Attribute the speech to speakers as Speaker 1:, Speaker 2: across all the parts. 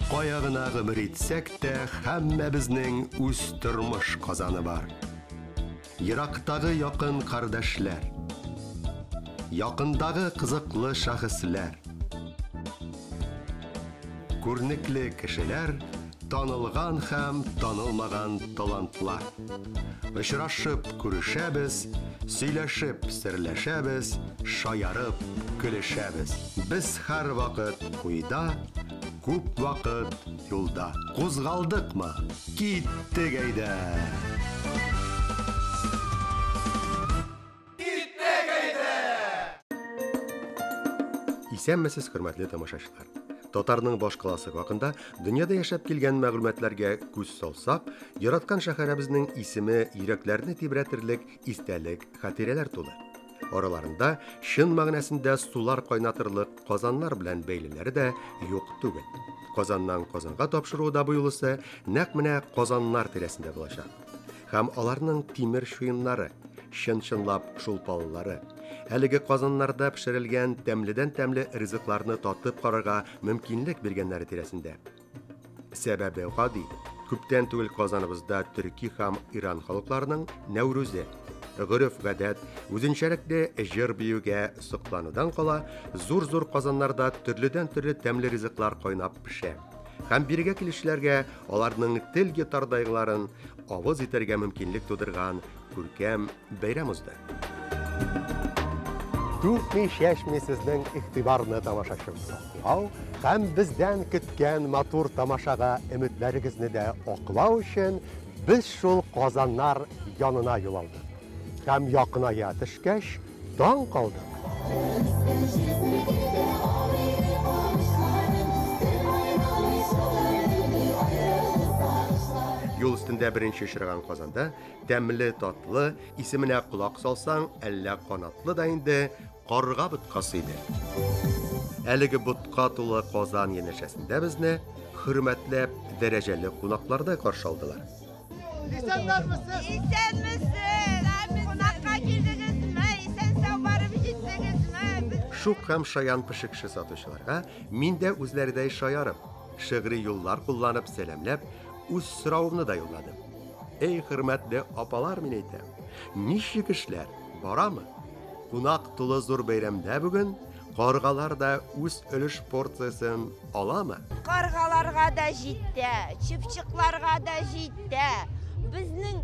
Speaker 1: Кая гына гомер итсәк тә, һәммәбезнең үз тормыш казаны бар. Ерактагы якын кардәшләр, якындагы кызыклы шәхесләр, күрнекле кешеләр, танылган һәм танылмаган талантлар. Очрашып күрешәбез, сөйләшеп серләшәбез, шаярып көлешәбез. Без һәр вакыт куйда, күп вакыт юлда. Кузгалдыкмы? Киттек әйдә! Исәнмесез, хөрмәтле тамашачылар. Татарның башкаласы хакында дөньяда яшәп килгән мәгълүматларга күз салсак, яраткан шәһәребезнең исеме йөрәкләрне тибрәтерлек истәлек хатирәләр тулы. Араларында чын мәгънәсендә сулар кайнатырлык казаннар белән бәйлеләре дә юк түгел. Казаннан Казанга тапшыру да бу юлысы нәкъ менә казаннар тирәсендә булачак. Һәм аларның тимер шуеннары, чын-чынлап шулпаллары, әлеге казаннарда пешерелгән тәмледән-тәмле ризыкларны татып карарга мөмкинлек биргәннәре тирәсендә. Сәбәбе гади. Күптән түгел Казаныбызда төрки һәм Иран халыкларының Нәүрүзе, гөреф-гадәт, үзенчәлекле җыр биюгә сокланудан кала, зур-зур казаннарда төрледән-төрле тәмле ризыклар кайнап пешә. Һәм бирегә килүчеләргә аларның тел гитардайларын авыз итәргә мөмкинлек тудырган күркәм бәйрәм узды. Түкми шәшми сезнең игътибарны тамашачыбыз. Һәм бездән көткән матур тамашага өметләрегезне дә аклау өчен без шул казаннар янына юл алдык. Һәм якыная төшкәч, таң калдык. Юл өстендә беренче очраган Казанда тәмле татлы, исеменә кулак салсаң, әллә канатлы да инде карга боткасы иде. Әлеге ботка тулы Казан янәшәсендә безне хөрмәтләп дәрәҗәле кунаклар да каршы алдылар.
Speaker 2: Исәнмесез? Исәнмесез! Кунакка килдегезме? Исән-сау барып җиттегезме?
Speaker 1: Шук һәм шаян пешекче сатучыларга мин дә үзләрдәй шаярып, шигъри юллар кулланып сәламләп, үз соравымны да юлладым. Эй, хөрмәтле апалар, мин әйтәм, ничек эшләр? Барамы? Кунак тулы зур бәйрәмдә бүген каргалар да үз өлеш порциясын аламы?
Speaker 2: Каргаларга да җитте, чыпчыкларга да җитте. Безнең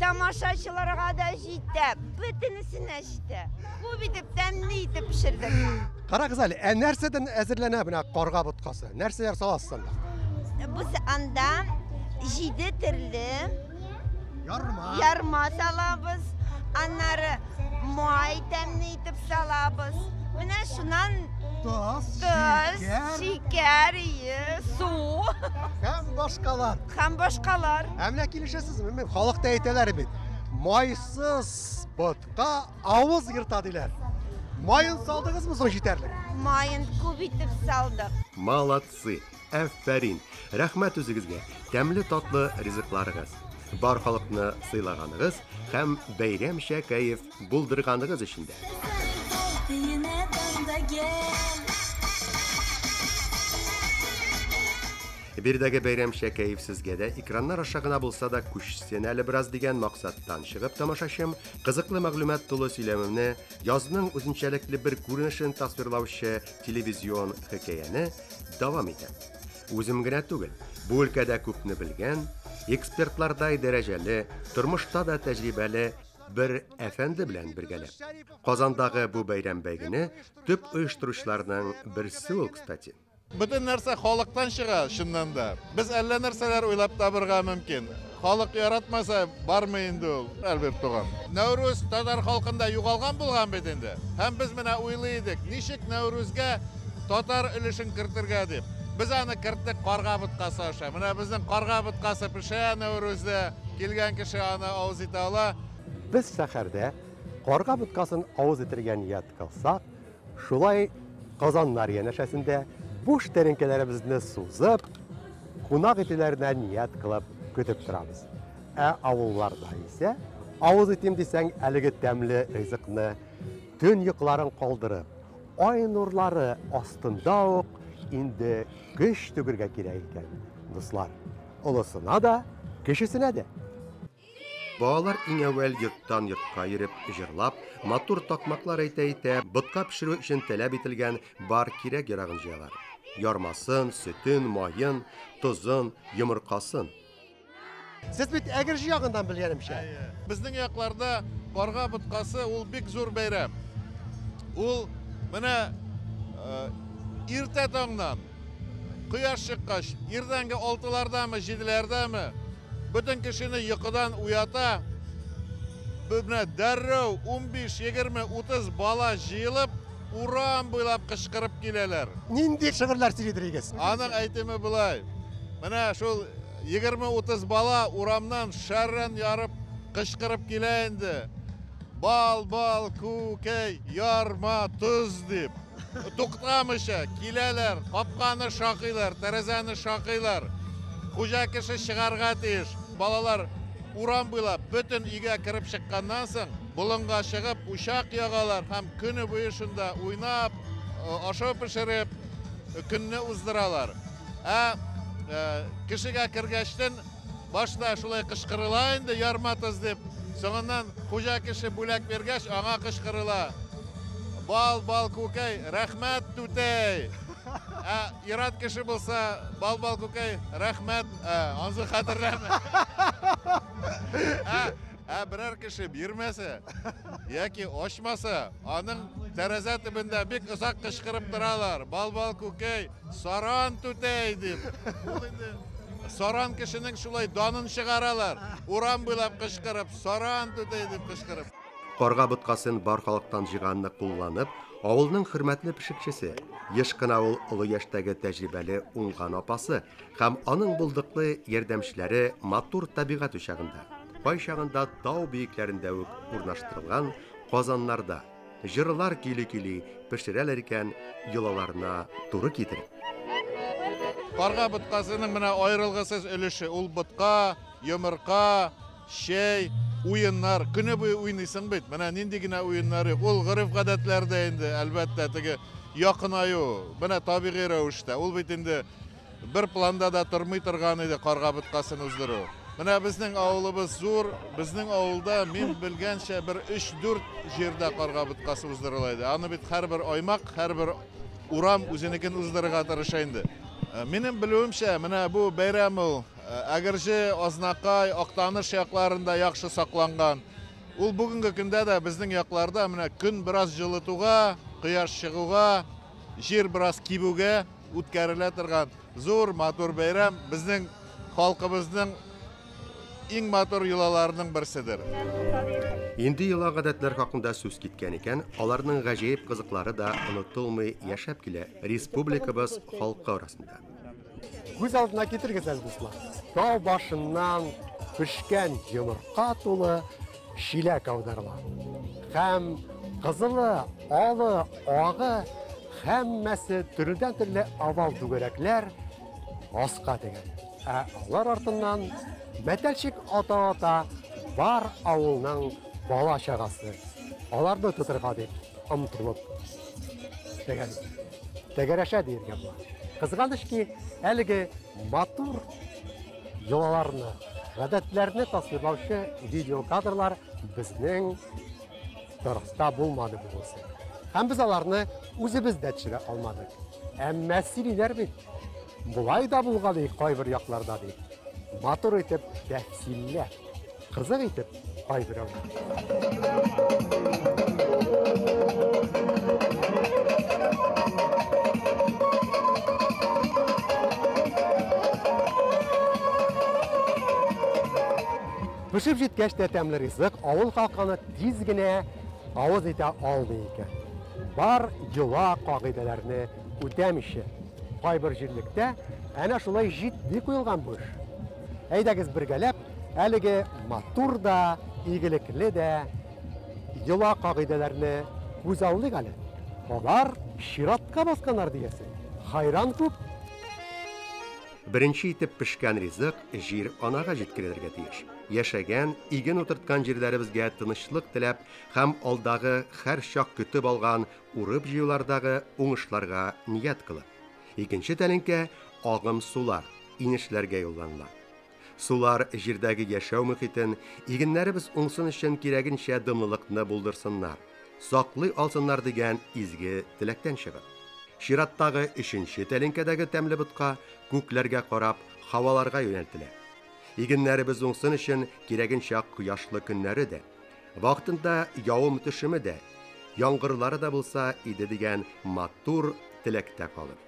Speaker 2: тамашачыларга да җитте. Бөтенесенә җитте. Бу битеп тәмле итеп пешердек.
Speaker 3: Карагыз әле, нәрсәдән әзерләнә бу карга боткасы? Нәрсәләр саласыз анда?
Speaker 2: Без анда 7 төрле ярма салабыз. Аннары май тәмле итеп салабыз. Менә шуннан шикәр, су
Speaker 3: Һәм башкалар. Әмлә килешәсезме? Мен халыкта әйтәләр бит. Майсыз ботка авыз йырта диләр. Майын салдыгызмы соң җитәрлек?
Speaker 2: Майын күп итеп салдык.
Speaker 1: Молодцы! Әфәрин! Рәхмәт үзегезгә. Тәмле татлы ризыкларыгыз, бар халыкны сыйлаганыгыз һәм бәйрәмчә кайф булдырганыгыз өчен дә. Биредәге бәйрәмчә кайф сезгә дә экраннар аша гына булса да күчсен әле бераз дигән максаттан чыгып тамашачым, кызыклы мәгълүмат тулы сөйләмемне, язның үзенчәлекле бер күренешен тасвирлаучы телевизион хикәяне дәвам итәм. Үзем генә түгел, бу өлкәдә күпне белгән, экспертлардай дәрәҗәле, тормышта да тәҗрибәле бер әфәнде белән бергәләп. Казандагы бу бәйрәм бәйгене төп оештыручыларның берсе ул, кстати.
Speaker 4: Bütün нәрсә халыктан чыга, шуннан да. Без әллә нәрсәләр уйлап табырга мөмкин. Халык яратмаса, бармы инде ул, әлбәттә туган. Нәүрүз татар халкында югалган булган бит инде. Һәм без менә уйлый идек, ничек Нәүрүзгә татар өлешен кертергә дип. Biz аны керттек карга боткасы аша. Менә безнең карга боткасы пешә Нәүрүздә, килгән кеше аны авыз итә ала.
Speaker 3: Без шәһәрдә карга боткасын авыз итергә ният кылсак, шулай Казаннар янәшәсендә буш тәрәнкәләребезне сузып, кунак итүләренә ният кылып көтеп торабыз. Авылларда исә авыз итим дисәң, әлеге тәмле ризыкны төн йокларын калдырып, ай нурлары астында ук инде көч түгергә кирәк икән, дуслар. Олысына да, кешесенә дә.
Speaker 1: Балалар иң әүвәл йорттан йортка йөреп, җырлап, матур такмаклар әйтә-әйтә, ботка пешерү өчен таләп ителгән бар кирәк ярагын җыялар. Ярмасын, сөтен, майын, тузын, йомыркасын.
Speaker 3: Сез бит әгерҗи ягындан белгәнемчә.
Speaker 4: Безнең якларда карга боткасы ул бик зур бәйрәм. Ул менә иртә таңнан кояш чыккач, иртәнге 6-лардамы, 7-ләрдәме бөтен кешене йокыдан уята. Менә дәррәү 15, 20, 30 бала җыелып, урам буйлап кычкырып киләләр.
Speaker 3: Нинди шигырьләр сөйлидерегез?
Speaker 4: Аның әйтеме булай. Менә шул 20-30 бала урамнан шәррән ярып кычкырып килә инде. Бал, күкәй, ярма, туз дип. Туктамыйча киләләр, капканы шакыйлар, тәрәзәне шакыйлар. Хуҗа кеше чыгарга тиеш. Балалар урам буйлап бөтен өйгә кереп чыкканнан соң, болынга чыгып, учак ягалар һәм көне буе шунда уйнап, ашау пешереп, көнне уздыралар. Кешегә кергәчтен башта шулай кычкырыла инде, ярма туз дип. Соңыннан хуҗа кеше бүләк бергәч, аңа кычкырыла. Бал, күкәй, рәхмәт түтәй. Ират кеше булса, бал, күкәй, рәхмәт, ансы хәтерләме. Берәр кеше бирмәсә, яки ачмаса, аның тәрәзә төбендә бик озак кычкырып торалар. Бал, күкәй, саран түтәй дип. Ул инде саран кешенең шулай данын чыгаралар. Урам буйлап кычкырып, саран түтәй дип кычкырып.
Speaker 1: Карга боткасын бар халыктан җыйганны кулланып, авылның хөрмәтле пешекчесе, еш кына ул олы яшьтәге тәҗрибәле уңган апасы һәм аның булдыклы ярдәмчеләре матур табигать учагында, кай чагында тау биекләрендә үк урнаштырылган казаннарда җырлар кили-кили пешерәләр икән йолаларына туры китереп.
Speaker 4: Карга боткасының менә аерылгысыз өлеше ул ботка, йомырка, чәй, уеннар, көне буе уйныйсың бит. Менә нинди генә уеннар юк. Ул гырыф-гадәтләрдә инде, әлбәттә, теге якынаю, менә табигый рәвештә. Ул бит инде бер планда да тормый торган иде карга боткасын уздыру. Менә безнең авылыбыз зур, безнең авылда мин белгәнчә бер 3-4 җирдә карга боткасы уздырыла иде. Аны бит һәрбер аймак, һәрбер урам үзенекен уздырырга тырыша инде. Минем белүемчә, менә бу бәйрәм ул Әгерҗе, Азнакай, Актаныш якларында яхшы сакланган. Ул бүгенге көндә дә безнең якларда менә көн бераз җылытуга, кояш чыгуга, җир бераз кибүгә үткәрелә торган зур матур бәйрәм безнең халкыбызның иң матур йолаларының берседер.
Speaker 1: Инде йола гадәтләр хакында сүз киткән икән, аларның гаҗәеп кызыклары да онытылмый яшәп килә республикабыз халкы арасында.
Speaker 3: Күз алдына китергез, дуслар. Тау башыннан пешкән йомырка тулы шиләк аударыла. Һәм кызылы, алы, агы, һәммәсе төрдән төрле авал түгәрәкләр аска тегән. Алар артыннан мәтәлчек ата-ата бар авылның бала чагасы. Аларны тутырга дип омтылып тәгәрәшә диергә була. Кызганыч ки, әлеге матур йолаларны, гадәтләрне тасвирлаучы видеокадрлар безнең Торыста булмады булсы. Һәм без аларны үзебездә төшерә алмадык. Әмма сөйлиләр бит. Булай да булган ди кайбер якларда ди. Матур итеп тәфсилләп, кызык итеп кайбер Пешеп җиткәч тә тәмле ризык авыл халкыны тиз генә авыз итә алмый икән. Бар йола кагыйдәләрне үтәмичә, кайбер җирлектә әнә шулай җитди куелган бу эш. Әйдәгез бергәләп, әлеге матур да, игелекле дә йола кагыйдәләрне күз алдык әле. Алар чиратка басканнар дигәсе. Хайран күп.
Speaker 1: Беренче итеп пешкән ризык җир анага җиткерергә тиеш. Яшәгән, иген утырткан җирләребезгә тынычлык теләп һәм алдагы һәр чак көтеп алган урып җыюлардагы уңышларга ният кылып. Икенче тәлинкә агым сулар, инешләргә юлланыла. Сулар җирдәге яшәү мөхитен, игеннәребез уңсын өчен кирәгенчә дымлылыкны булдырсыннар, саклый алсыннар дигән изге теләктән чыгып. Чираттагы 3нче тәлинкәдәге тәмле бутка күкләргә карап, һаваларга юнәлтелә. Игеннәребез уңсын өчен кирәгенчә кояшлы көннәре дә, вакытында явым төшеме дә, яңгырлары да булса иде дигән матур теләктә калыр.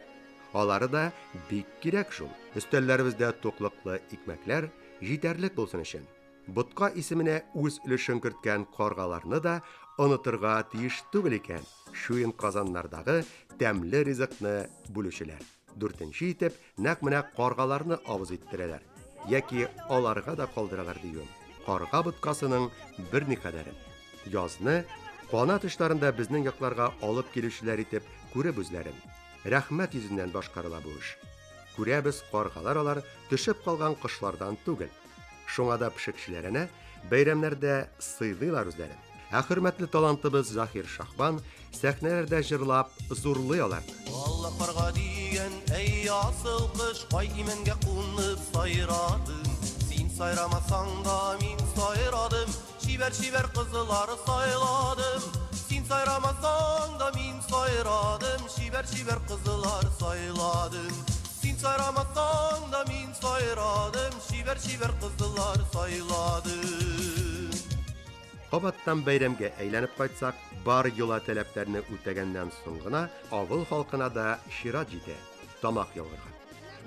Speaker 1: Алары да бик кирәк шул. Өстәлләребездә туклыклы икмәкләр җитәрлек булсын өчен. Бутка исеменә үз өлешен керткән каргаларны да онытырга тиеш түгел икән. Шуен казаннардагы тәмле ризыкны бүлүчеләр. 4нче итеп нәкъ менә каргаларны авыз иттерәләр. Яки аларга да калдыралар дигән. Карга буткасының берникадәре. Язны канат очларында безнең якларга алып килүчеләр итеп күреп үзләрен. Рәхмәт йөзеннән башкарыла бу эш. Күрәбез, каргалар алар төшеп калган кышлардан түгел. Шуңа да пешекчеләренә бәйрәмнәрдә сыйлыйлар үзләрен. Хөрмәтле талантыбыз Захир Шахбан сәхнәләрдә җырлап зурлый алар.
Speaker 5: Алла карга дигән әй асыл кыш, кай имәнгә кунып сайрадым. Син сайрамасаң да мин сайрадым, шибәр кызлар сайладым. Син сайрамасаң да мин сайрадым, шибәр кызлар сайладым. Син сайрамасаң да мин сайрадым, шибәр кызлар сайладым.
Speaker 1: Кабаттан бәйрәмгә әйләнеп кайтсак, бар юла таләпләрне үтәгәннән соң гына авыл халкына да чират җитә, тамак ялгырга.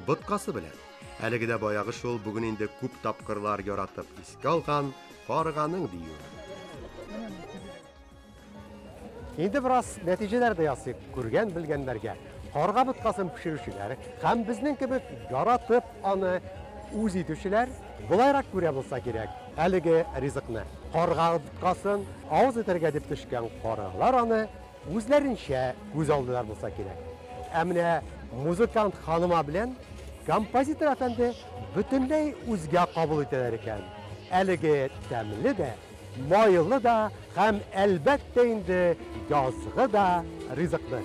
Speaker 1: Буткасы белән. Әлеге дә баягы шул бүген инде күп тапкырлар яратып искә алган карганың дию.
Speaker 3: Инде бераз нәтиҗәләр дә ясый күргән белгәннәргә. Карга буткасын пешерүчеләр һәм безнең кебек яратып аны үз итүчеләр булайрак күрә булса кирәк. Әлеге ризыкны карга буткасын авыз итәргә дип төшкән каргалар аны үзләренчә күз алдылар булса кирәк. Ә менә музыкант ханыма белән композитор әфәнде бөтенләй үзгә кабул итәләр икән. Әлеге тәмле дә, майлы да һәм әлбәттә инде язгы да ризыкны.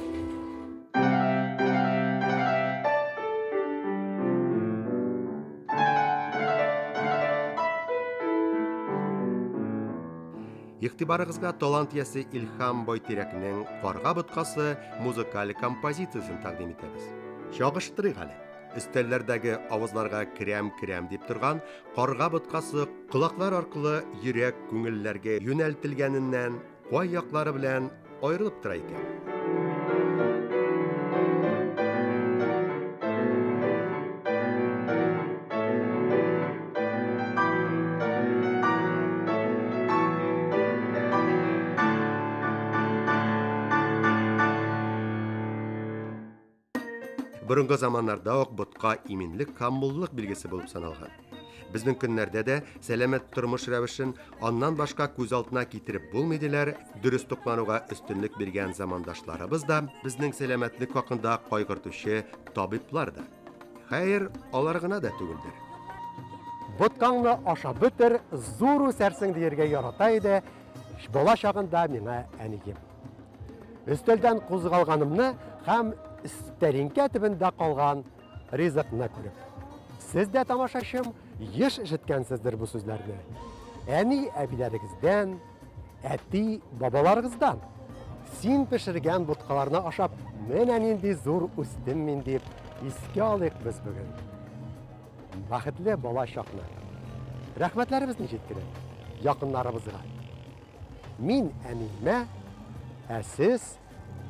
Speaker 1: Игътибарыгызга талант ясы Илһам Байтирәкнең Карга буткасы музыкаль композициясын тәкъдим итәбез. Чагыштырыйк әле. Өстәлләрдәге авызларга крем дип торган карга буткасы колаклар аркылы йөрәк күңелләргә юнәлтелгәненнән кай яклары белән аерылып тора икән. Борынгы заманнарда ук бутка иминлек һәм муллык билгесе булып саналган. Безнең көннәрдә дә сәламәт тормыш рәвешен аннан башка күз алдына китереп булмыйдылар. Дөрес туклануга өстенлек биргән замандашларыбыз да безнең сәламәтлек хакында кайгыртучы табиблар да. Хәер, алар гына да түгелдер.
Speaker 3: Буткаңны ашап бетер, зур үсәрсең диергә ярата иде. Бала чагында миңа әнигем. Өстәлдән кузгалганымны һәм стәринкә төбендә калган ризыкны күреп. Сез дә тамашачым еш ишеткәнсездер бу сүзләрне. Әни әбиләрегездән, әти бабаларыгыздан. Син пешергән буткаларны ашап, менә нинди зур үстем мин дип искә алыйк без бүген. Бәхетле бала чакны. Рәхмәтләребезне җиткерик якыннарыбызга. Мин әнимә, ә сез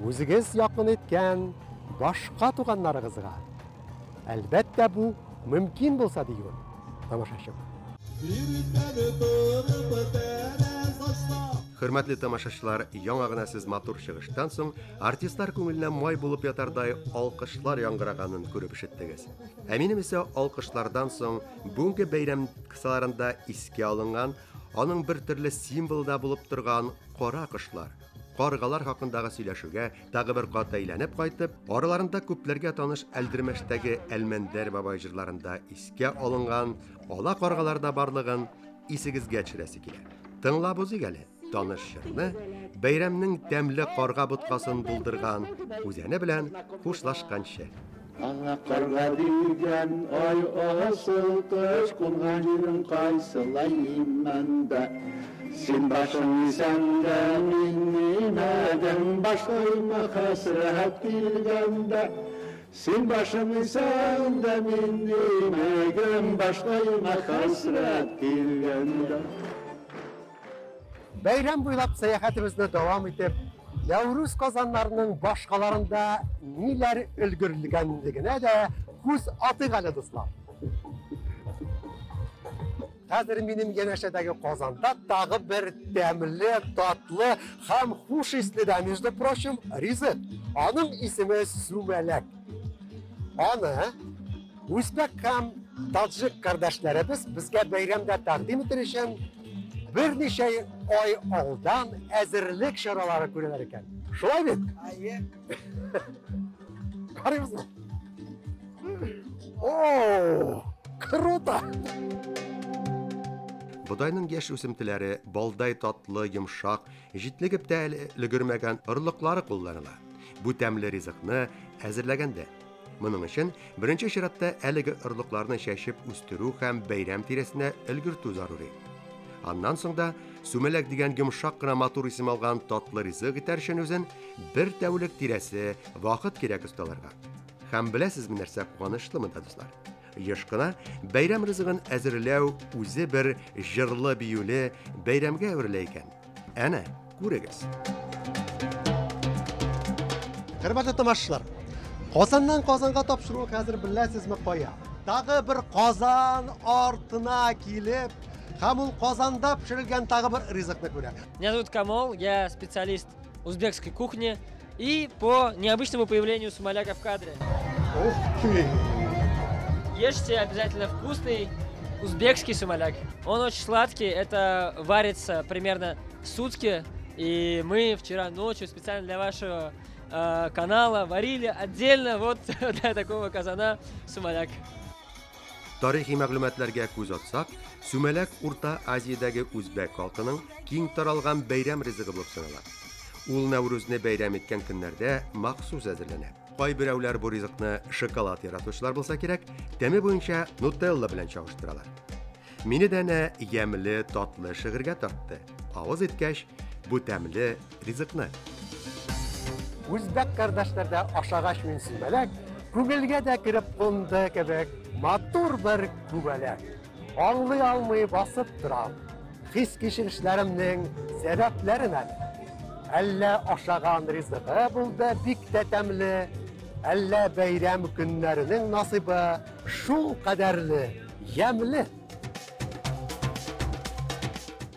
Speaker 3: үзегез якын иткән башка туганнарыгызга. Әлбәттә бу мөмкин булса диюен. Тамашачым.
Speaker 1: Хөрмәтле тамашачылар, яңа гына сез матур чыгыштан соң артистлар күңеленә май булып ятардай алкышлар яңгыраганын күреп ишеттегез. Ә минем исә алкышлардан соң бүгенге бәйрәм кысаларында искә алынган, аның бер төрле символда булып торган кара кышлар. Каргалар хакындагы сөйләшүгә тагы бер кат әйләнеп кайтып, араларында күпләргә таныш Әлдермәштәге Әлмәндәр бабай җырларында искә алынган ала каргалар да барлыгын исегезгә төшерәсе килә. Тыңлап үзик әле таныш җырны, бәйрәмнең тәмле карга буткасын булдырган үзәне белән хушлашканчы.
Speaker 6: Qарға деген ай асыл қыш қонған жерім қайсылаймын да. Сен башың сәнді мен немедім, башқайма қасырат келгенде. Сен башың сәнді мен немедім, башқайма қасырат келгенде.
Speaker 3: Бәйрәм буйлап сәяхәтебезне дәвам итеп, Наурыз казаннарының башкаларында ниләр өлгерелгәнлегенә дә күз атыйк әле дуслар. Хәзер минем янәшәдәге Казанда тагы бер тәмле, татлы һәм хуш исле дә, между прочим, ризык. Аның исеме сүмәләк. Аны үзбәк һәм таҗик кардәшләребез безгә бәйрәмдә тәкъдим итер өчен берничә ай алдан әзерлек чаралары күрәләр икән. Шулай бит? Карыйсызмы? О, круто!
Speaker 1: Бодайның яшь үсемтеләре балдай татлы, йомшак, җитлегеп тә өлгермәгән орлыклары кулланыла. Бу тәмле ризыкны әзерләгәндә. Моның өчен беренче чиратта әлеге орлыкларны чәчеп үстерү һәм бәйрәм тирәсенә өлгертү зарури. Аннан соң да сүмәләк дигән йомшак кына матур исем алган татлы ризык итәр өчен үзен бер тәүлек тирәсе вакыт кирәк осталарга. Һәм беләсезме нәрсә куанычлымы да дуслар? Еш кына бәйрәм ризыгын әзерләү үзе бер җырлы биюле бәйрәмгә әверелә икән. Әнә, күрегез.
Speaker 3: Хөрмәтле тамашачылар, Казаннан Казанга тапшыру хәзер беләсезме кая? Тагы бер Казан артына килеп, һәм ул Казанда пешерелгән тагы бер ризыкны күрә.
Speaker 7: Меня зовут Камол, я специалист узбекской кухни и по необычному появлению сумаляка в кадре. Ешьте обязательно вкусный узбекский сумаляк. Он очень сладкий, это варится примерно сутки, и мы вчера ночью специально для вашего канала варили отдельно вот для такого казана сумаляк.
Speaker 1: Тарихи мәгълүматларга күз атсак, сүмәләк Урта Азиядәге үзбәк халкының киң таралган бәйрәм ризыгы булып санала. Ул Нәүрүзне бәйрәм иткән көннәрдә махсус әзерләнә. Кайберәүләр бу ризыкны шоколад яратучылар булса кирәк, тәме буенча нутелла белән чагыштыралар. Мине дә нә ямьле, татлы шигырьгә тартты. Авыз иткәч, бу тәмле ризыкны.
Speaker 3: Үзбәк кардәшләрдә ашагач мин сүмәләк, күңелгә дә кирип кунды кебек матур бер күбәләк. Аңлый алмый басып торам. Хис кичерешләремнең сәбәпләренә. Әллә ашаган ризыгы булды бик тә тәмле, әллә бәйрәм көннәренең насыбы шул кадәрле ямьле.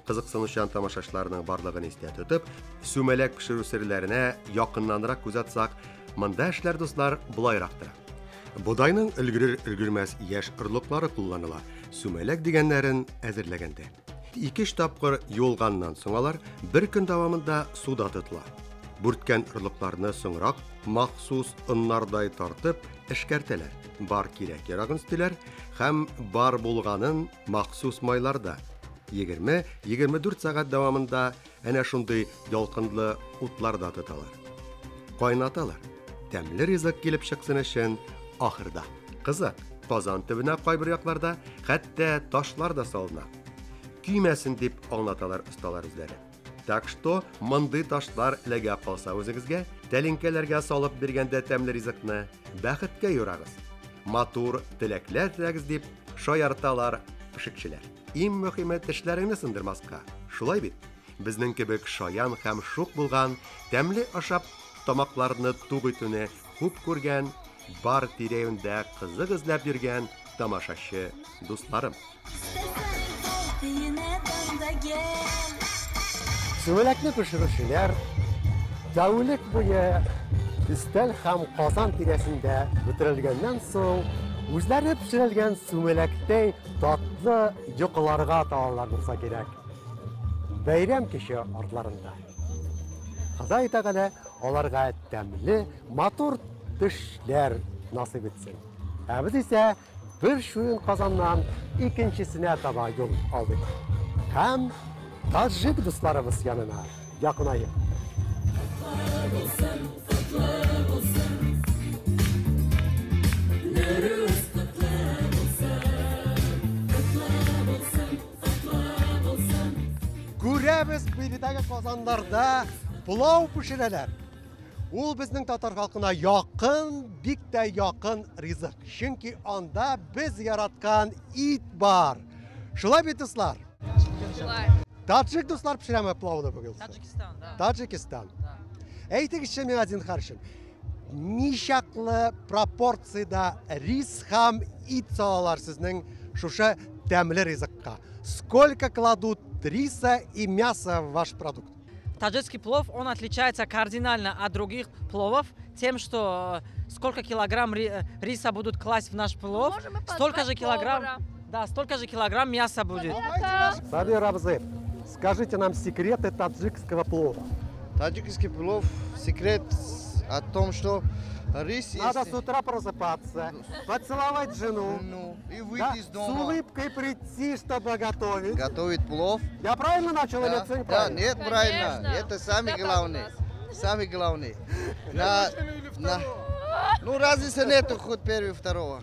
Speaker 1: Кызыксынучан тамашачыларның барлыгын истә тотып, сүмәләк пешерү серләренә якыннанрак күз атсак, монда эшләр дуслар булайрак тора. Бодайның өлгерер-өлгермәс яшь орлыклары кулланыла, сүмәләк дигәннәрен әзерләгәндә. 2 тапкыр юылганнан соң алар бер көн дәвамында суда тотыла. Бүрткән орлыкларны соңрак махсус оннардай тартып эшкәртәләр. Бар кирәк-ярагын стиләр һәм бар булганын махсус майларда 20-24 сәгать дәвамында әнә шундый ялкынлы утларда тоталар. Кайнаталар. Тәмле ризык килеп чыксын өчен ахырда. Кызык, Казан төбенә кайбер якларда хәтта ташлар да салына. Көймәсен дип аңлаталар осталар үзләре. Так что мондый ташлар эләгә калса үзегезгә, тәлинкәләргә салып биргәндә тәмле ризыкны бәхеткә юрагыз. Матур теләкләр теләгез дип шаярталар пешекчеләр. Иң мөһиме тешләреңне сындырмаска. Шулай бит? Безнең кебек шаян һәм шук булган, тәмле ашап тамакларны тук итүне күп күргән, бар тирәюндә кызык эзләп йөргән тамашачы дусларым.
Speaker 3: Сүмәләкне пешерүчеләр тәүлек буе өстәл һәм Казан тирәсендә бетерелгәннән соң үзләре пешерелгән сүмәләктәй татлы йокыларга талалар булса кирәк. Бәйрәм кичә артларында. Ходай Тәгалә аларга тәмле, матур төшләр насыйп итсен. Ә без исә бер шуен Казаннан икенчесенә таба юл алдык. Һәм таҗик дусларыбыз янына якынайып. Идәге казаннарда пулау пешерәләр. Ул безнең татар халкына якын, бик тә якын ризык. Чөнки анда без яраткан ит бар. Шулай бит, дуслар? Таджик дуслар пешерәме пулауны бүген?
Speaker 7: Таджикистан, да.
Speaker 3: Таджикистан. Әйтегезче миңа Зинһар өчен. Ничаклы пропорцияда рис һәм ит салалар сезнең шушы тәмле ризыкка? Сколько кладут риса и мяса в ваш продукт?
Speaker 8: Таджикский плов, он отличается кардинально от других пловов тем, что сколько килограмм риса будут класть в наш плов, столько же килограмм мяса будет.
Speaker 3: Сабир Абзы, скажите нам секреты таджикского плова.
Speaker 9: Таджикский плов, секрет о том, что рис
Speaker 3: Надо с утра просыпаться, поцеловать жену,
Speaker 9: и выйти из
Speaker 3: с
Speaker 9: дома.
Speaker 3: улыбкой прийти, чтобы готовить.
Speaker 9: Готовить плов.
Speaker 3: Я правильно начал или это
Speaker 9: Да,
Speaker 3: неправильно?
Speaker 9: нет, правильно. Это самый главный. Самый главный. Ну, разницы нету, хоть первый, второго.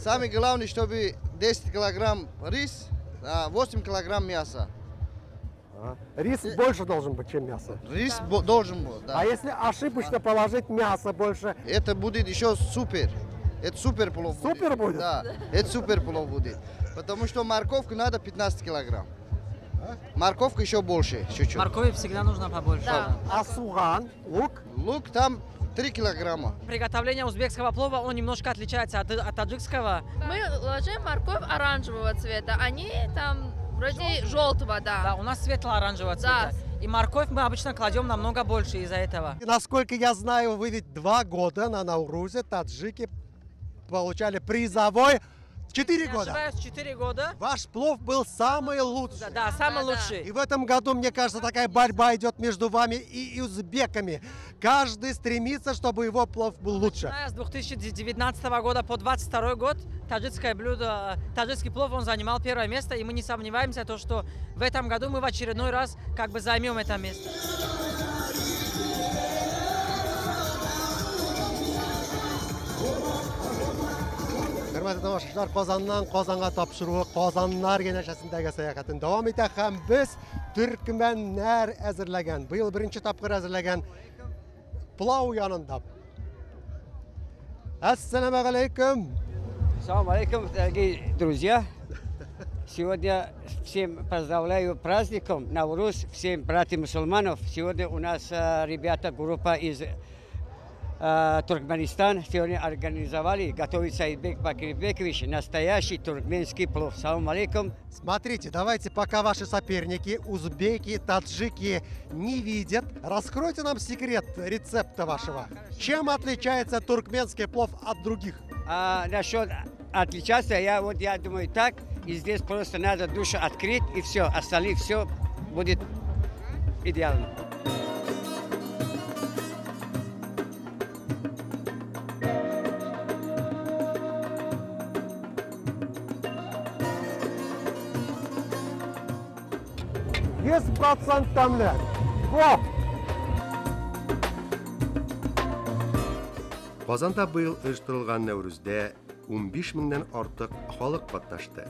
Speaker 9: Самый главный, чтобы 10 килограмм рис, 8 килограмм мяса.
Speaker 3: Рис больше должен быть, чем мясо.
Speaker 9: Рис должен быть, да.
Speaker 3: А если ошибочно положить мясо больше?
Speaker 9: Это будет еще супер. Это супер плов будет.
Speaker 3: Супер будет?
Speaker 9: Да, это супер плов будет. Потому что морковку надо 15 килограмм. Морковка еще больше, чуть-чуть.
Speaker 8: Моркови всегда нужно побольше.
Speaker 3: А суган, лук?
Speaker 9: Лук там 3 килограмма.
Speaker 8: Приготовление узбекского плова, он немножко отличается от таджикского.
Speaker 10: Мы ложим морковь оранжевого цвета, они там вроде желтого,
Speaker 8: Да,
Speaker 10: да.
Speaker 8: у нас светло-оранжевого цвета.
Speaker 10: Да.
Speaker 8: И морковь мы обычно кладем намного больше из-за этого.
Speaker 3: И насколько я знаю, вы ведь 2 года на Nauruze таджики получали призовой 4
Speaker 8: Не
Speaker 3: года.
Speaker 8: ошибаюсь, 4 года.
Speaker 3: Ваш плов был самый лучший.
Speaker 8: Да, самый
Speaker 10: Да.
Speaker 8: лучший.
Speaker 3: И в этом году, мне кажется, такая борьба идет между вами и узбеками. Каждый стремится, чтобы его плов был лучше.
Speaker 8: Начиная с 2019 года по 2022 год таджикское блюдо, таджикский плов, он занимал первое место, и мы не сомневаемся, что в этом году мы в очередной раз как бы займем это место.
Speaker 3: Hörmətli tamaşaçılar, Qazandan Qazana tapşırığı Qazanlar yenəşəsindəki səyahətin davam etək. Həm biz türkmenlər əzirləgən, bu yıl birinci tapqır əzirləgən pilav yanında. Assalamu alaikum.
Speaker 11: Салам алейкум, дорогие друзья. Сегодня всем поздравляю праздником Навруз, всем братьям мусульманов. Сегодня у нас ребята, группа из Туркменистана, сегодня организовали, готовится Айбек Бакирбекович, настоящий туркменский плов. Салам алейкум.
Speaker 3: Смотрите, давайте, пока ваши соперники, узбеки, таджики не видят, раскройте нам секрет рецепта вашего. Чем отличается туркменский плов от других?
Speaker 11: Насчет отличаться, я думаю так, и здесь просто надо душу открыть, и все, остальное все будет идеально.
Speaker 3: Есть процент тәмле. Во!
Speaker 1: Казанда быйыл оештырылган Нәүрүздә 15 меңнән артык халык катнашты.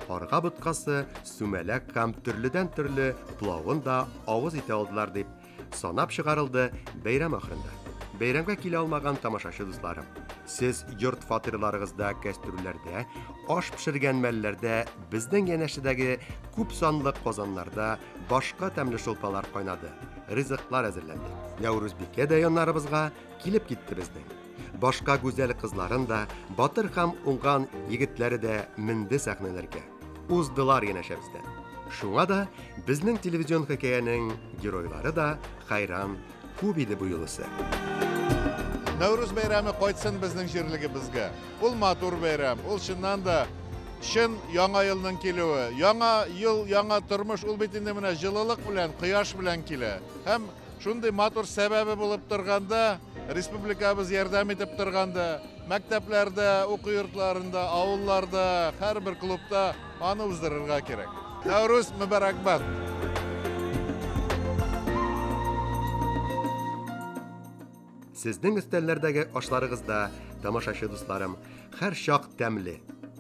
Speaker 1: Карга боткасы, сүмәләк һәм төрледән-төрле плавын да авыз итә алдылар дип санап чыгарылды бәйрәм ахырында. Бәйрәмгә килә алмаган тамашачы дусларым, сез йорт фатирларыгызда, кәстрүлләрдә, аш пешергән мәлләрдә, безнең янәшәдәге күп санлы казаннарда башка тәмле шулпалар кайнады, ризыклар әзерләнде. Нәүрүзбикә дә яннарыбызга килеп китте безнең. Башка гүзәл кызларын да, батыр һәм уңган егетләре дә менде сәхнәләргә. Уздылар янәшәбездән. Шуңа да безнең телевизион хикәянең геройлары да хайран күп иде бу юлысы.
Speaker 4: Нәүрүз бәйрәме кайтсын безнең җирлегебезгә. Ул матур бәйрәм, ул чыннан да шын яңа елның килүе. Яңа ел, яңа тормыш ул бит инде менә җылылык белән, кояш белән килә. Һәм шундый матур сәбәбе булып торганда, республикабыз ярдәм итеп торганда, мәктәпләрдә, уку йортларында, авылларда, һәрбер клубта аны уздырырга кирәк. Нәүрүз мөбарәкбат.
Speaker 1: Сезнең өстәлләрдәге ашларыгызда, тамашачы дусларым, һәр чак тәмле,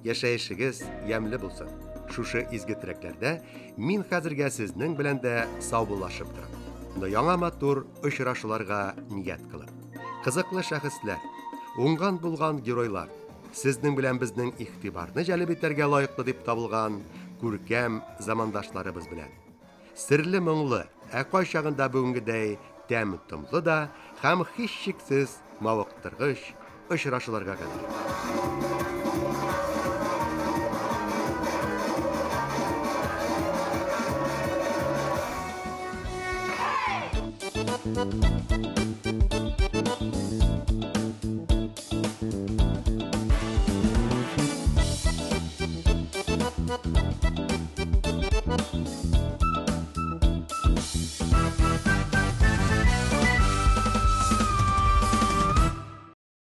Speaker 1: яшәешегез ямьле булсын. шушы изге теләкләрдә мин хәзергә сезнең белән дә саубуллашып торам. Яңа матур очрашуларга ният кылып. Кызыклы шәхесләр, уңган булган геройлар, сезнең белән безнең игътибарны җәлеп итәргә лаеклы дип табылган күркәм замандашларыбыз белән. Серле моңлы, кайчагында бүгенгедәй тәм-томлы да һәм һичшиксез мавыктыргыч очрашуларга кадәр.